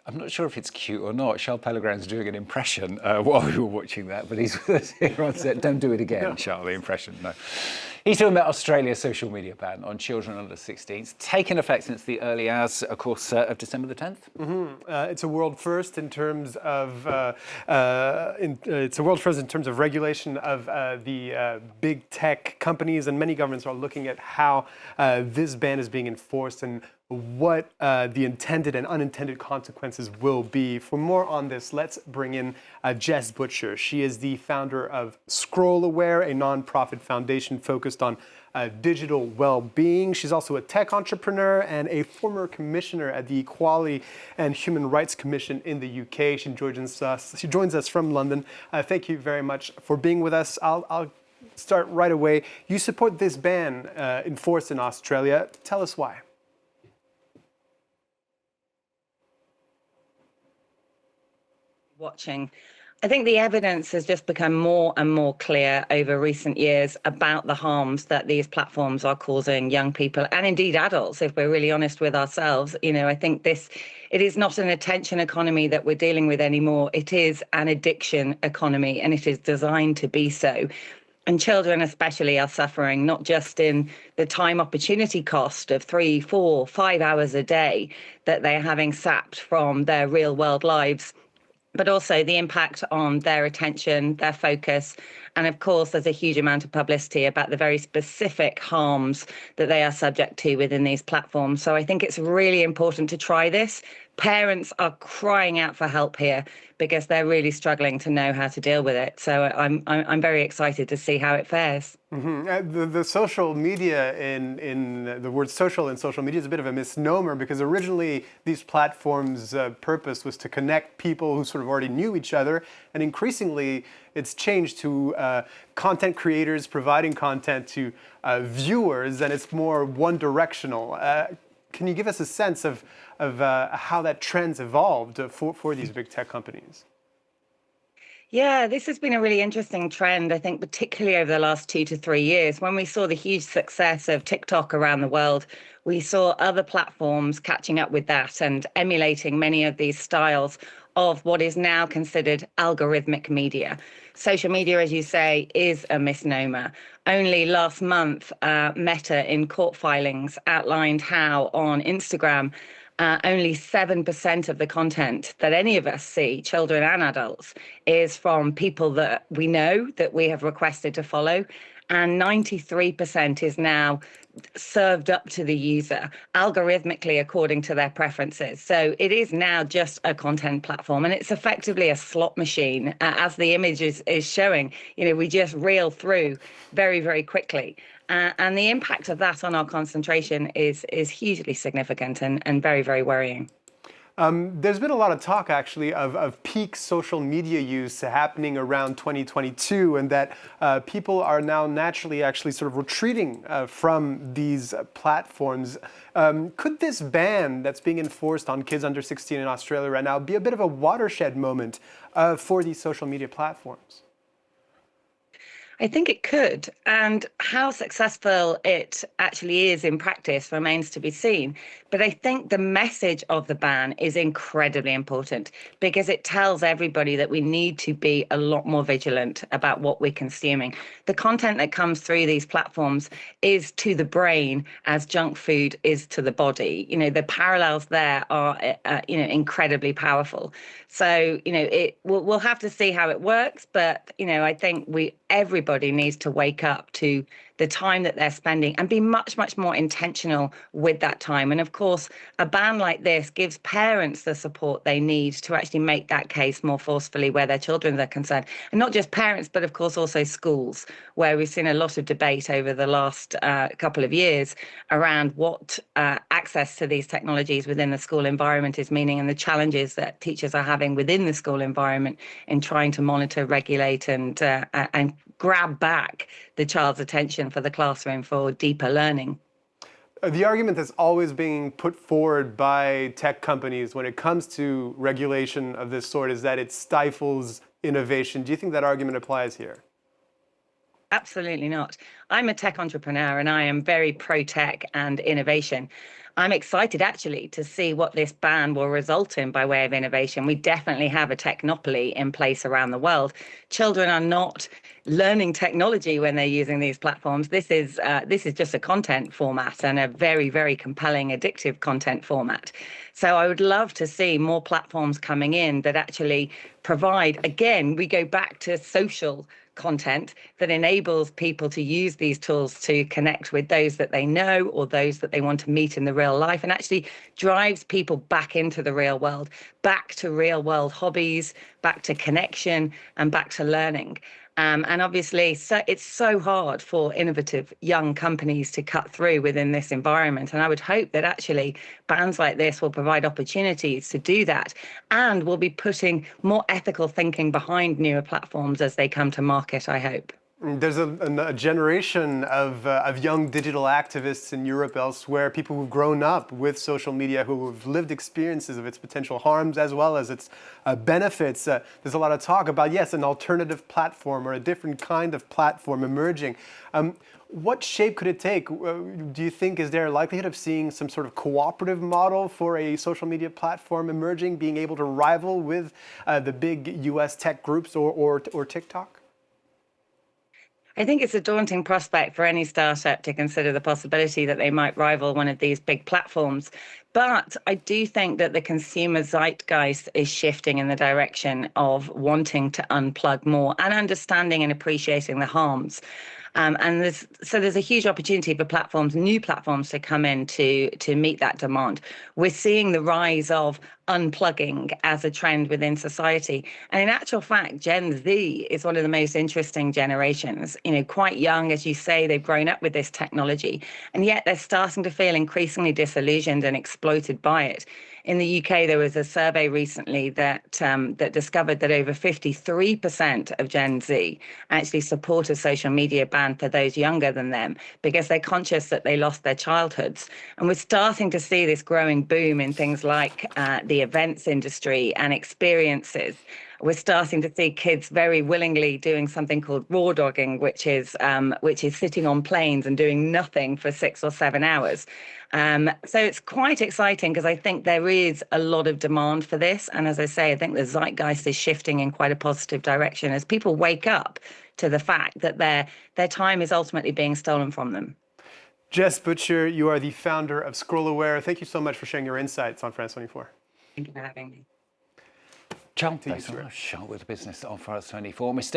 I'm not sure if it's cute or not. Charles Pellegrin's doing an impression while we were watching that, but he's with us here on set. Don't do it again, no. Charles, the impression, no. He's talking about Australia's social media ban on children under 16. It's taken effect since the early hours, of course, of December the 10th. It's a world first in terms of regulation of the big tech companies, and many governments are looking at how this ban is being enforced and what the intended and unintended consequences will be. For more on this, let's bring in Jess Butcher. She is the founder of ScrollAware, a nonprofit foundation focused on digital well-being. She's also a tech entrepreneur and a former commissioner at the Equality and Human Rights Commission in the UK. She joins us from London. Thank you very much for being with us. I'll start right away. You support this ban enforced in Australia. Tell us why. Watching. I think the evidence has just become more and more clear over recent years about the harms that these platforms are causing young people and indeed adults, if we're really honest with ourselves. I think it is not an attention economy that we're dealing with anymore. It is an addiction economy, and it is designed to be so. And children especially are suffering, not just in the time opportunity cost of 3, 4, 5 hours a day that they're having sapped from their real world lives, but also the impact on their attention, their focus. And of course, there's a huge amount of publicity about the very specific harms that they are subject to within these platforms. So I think it's really important to try this. Parents are crying out for help here because they're really struggling to know how to deal with it. So I'm very excited to see how it fares. The social media in the word social in social media is a bit of a misnomer, because originally these platforms' purpose was to connect people who sort of already knew each other, and increasingly it's changed to content creators providing content to viewers, and it's more one-directional. Can you give us a sense of how that trend's evolved for these big tech companies? Yeah, this has been a really interesting trend, I think, particularly over the last 2 to 3 years. When we saw the huge success of TikTok around the world, we saw other platforms catching up with that and emulating many of these styles of what is now considered algorithmic media. Social media, as you say, is a misnomer. Only last month, Meta in court filings outlined how on Instagram, only 7% of the content that any of us see, children and adults, is from people that we know, that we have requested to follow. And 93% is now served up to the user algorithmically according to their preferences. So it is now just a content platform, and it's effectively a slot machine. As the image is showing, we just reel through very, very quickly. And the impact of that on our concentration is hugely significant and very, very worrying. There's been a lot of talk, actually, of peak social media use happening around 2022, and that people are now naturally actually sort of retreating from these platforms. Could this ban that's being enforced on kids under 16 in Australia right now be a bit of a watershed moment for these social media platforms? I think it could, and how successful it actually is in practice remains to be seen. But I think the message of the ban is incredibly important, because it tells everybody that we need to be a lot more vigilant about what we're consuming. The content that comes through these platforms is to the brain as junk food is to the body. The parallels there are incredibly powerful. So we'll have to see how it works, but I think everybody needs to wake up to the time that they're spending and be much, much more intentional with that time. And of course, a ban like this gives parents the support they need to actually make that case more forcefully where their children are concerned. And not just parents, but of course also schools, where we've seen a lot of debate over the last couple of years around what access to these technologies within the school environment is meaning, and the challenges that teachers are having within the school environment in trying to monitor, regulate and grab back the child's attention for the classroom for deeper learning. The argument that's always being put forward by tech companies when it comes to regulation of this sort is that it stifles innovation. Do you think that argument applies here? absolutely not. I'm a tech entrepreneur and I am very pro tech and innovation. I'm excited actually to see what this ban will result in by way of innovation. We definitely have a technopoly in place around the world. Children are not learning technology when they're using these platforms. This is just a content format, and a very, very compelling, addictive content format. So I would love to see more platforms coming in that actually provide, again, we go back to social content that enables people to use these tools to connect with those that they know or those that they want to meet in the real life, and actually drives people back into the real world, back to real world hobbies, back to connection, and back to learning. And obviously, it's so hard for innovative young companies to cut through within this environment. And I would hope that actually bans like this will provide opportunities to do that, and will be putting more ethical thinking behind newer platforms as they come to market, I hope. There's a generation of young digital activists in Europe, elsewhere, people who've grown up with social media, who have lived experiences of its potential harms as well as its benefits. There's a lot of talk about, yes, an alternative platform or a different kind of platform emerging. What shape could it take? Do you think, is there a likelihood of seeing some sort of cooperative model for a social media platform emerging, being able to rival with the big US tech groups or TikTok? I think it's a daunting prospect for any startup to consider the possibility that they might rival one of these big platforms. But I do think that the consumer zeitgeist is shifting in the direction of wanting to unplug more and understanding and appreciating the harms. And there's a huge opportunity for platforms, new platforms, to come in to meet that demand. We're seeing the rise of unplugging as a trend within society. And in actual fact, Gen Z is one of the most interesting generations. You know, quite young, as you say, they've grown up with this technology, and yet they're starting to feel increasingly disillusioned and exploited by it. In the UK, there was a survey recently that discovered that over 53% of Gen Z actually support a social media ban for those younger than them, because they're conscious that they lost their childhoods. And we're starting to see this growing boom in things like the events industry and experiences. We're starting to see kids very willingly doing something called raw dogging, which is sitting on planes and doing nothing for 6 or 7 hours. So it's quite exciting, because I think there is a lot of demand for this. And as I say, I think the zeitgeist is shifting in quite a positive direction as people wake up to the fact that their time is ultimately being stolen from them. Jess Butcher, you are the founder of ScrollAware. Thank you so much for sharing your insights on France 24. Thank you for having me. Charles, thanks so much. With the business on France 24. Mr.